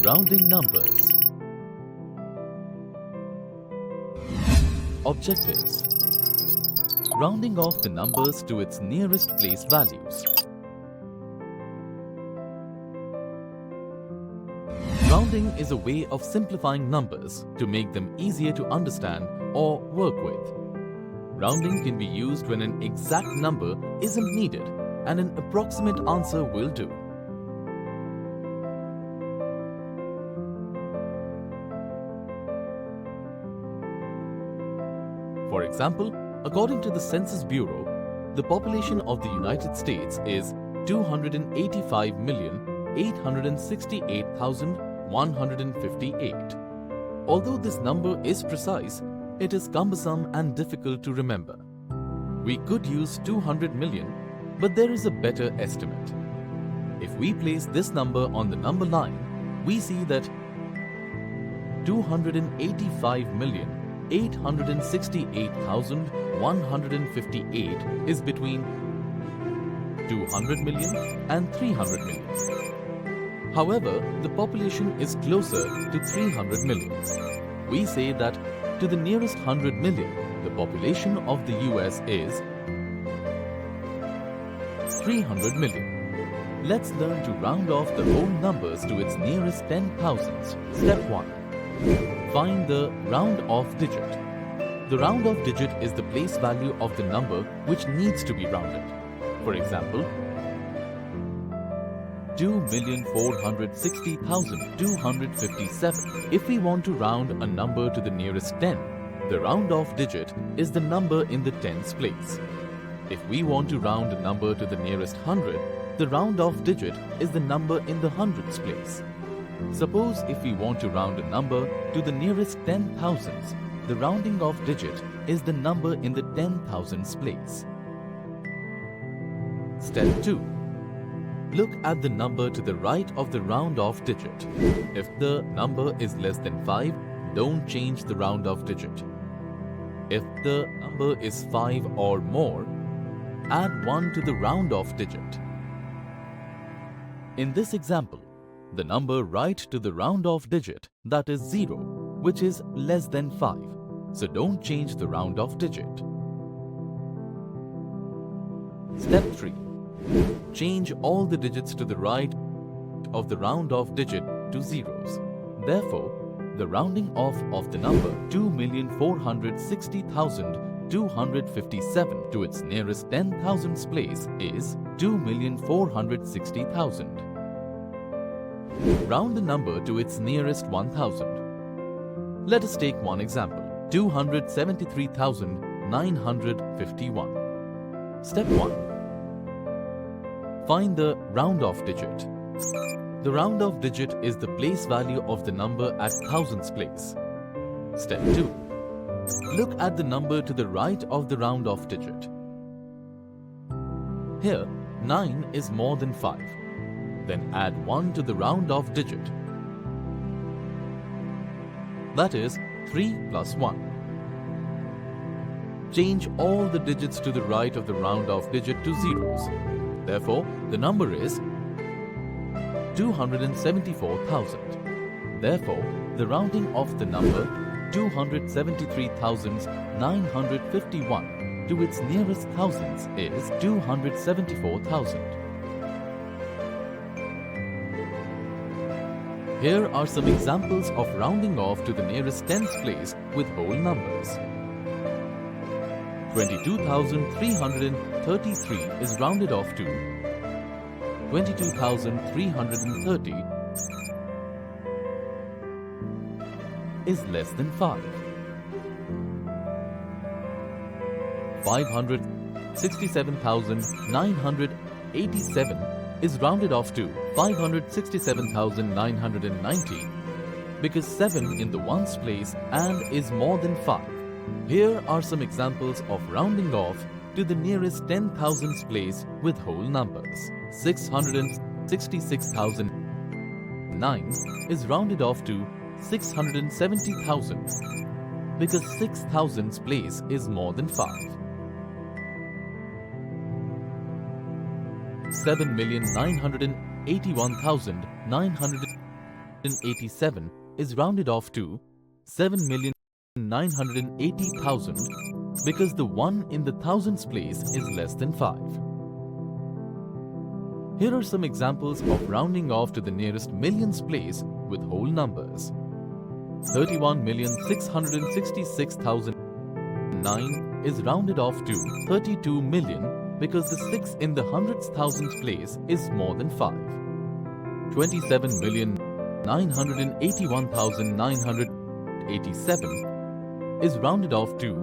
Rounding numbers. Objectives. Rounding off the numbers to its nearest place values. Rounding is a way of simplifying numbers to make them easier to understand or work with. Rounding can be used when an exact number isn't needed and an approximate answer will do. For example, according to the Census Bureau, the population of the United States is 285,868,158. Although this number is precise, it is cumbersome and difficult to remember. We could use 200 million, but there is a better estimate. If we place this number on the number line, we see that 285,868,158 is between 200 million and 300 million. However, the population is closer to 300 million. We say that to the nearest 100 million, the population of the US is 300 million. Let's learn to round off the whole numbers to its nearest 10,000s. Step 1. Find the round-off digit. The round-off digit is the place value of the number which needs to be rounded. For example, 2,460,257. If we want to round a number to the nearest 10, the round-off digit is the number in the tens place. If we want to round a number to the nearest 100, the round-off digit is the number in the hundreds place. Suppose if we want to round a number to the nearest 10,000s, the rounding off digit is the number in the 10,000s place. Step 2. Look at the number to the right of the round-off digit. If the number is less than 5, don't change the round-off digit. If the number is 5 or more, add 1 to the round-off digit. In this example, the number right to the round-off digit, that is 0, which is less than 5, so don't change the round-off digit. Step 3. Change all the digits to the right of the round-off digit to zeros. Therefore, the rounding off of the number 2,460,257 to its nearest 10,000s place is 2,460,000. Round the number to its nearest 1,000. Let us take one example, 273,951. Step 1. Find the round-off digit. The round-off digit is the place value of the number at thousands place. Step 2. Look at the number to the right of the round-off digit. Here, 9 is more than 5. Then add 1 to the round-off digit. That is 3 plus 1. Change all the digits to the right of the round-off digit to zeros. Therefore, the number is 274,000. Therefore, the rounding of the number 273,951 to its nearest thousands is 274,000. Here are some examples of rounding off to the nearest tens place with whole numbers. 22,333 is rounded off to 22,330 is less than 5. 567,987 is rounded off to 567,990 because 7 in the ones place and is more than 5. Here are some examples of rounding off to the nearest 10,000s place with whole numbers. 666,009 is rounded off to 670,000 because 6,000s place is more than 5. 7,981,900 87 is rounded off to 7,980,000 because the 1 in the thousands place is less than 5. Here are some examples of rounding off to the nearest millions place with whole numbers. 31,666,009 is rounded off to 32 million because the 6 in the hundredths thousands place is more than 5. 27,981,987 is rounded off to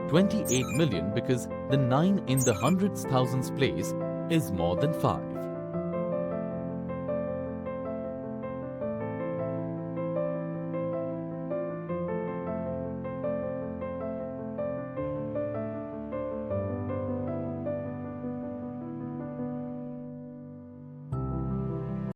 28 million because the 9 in the hundredths thousands place is more than 5.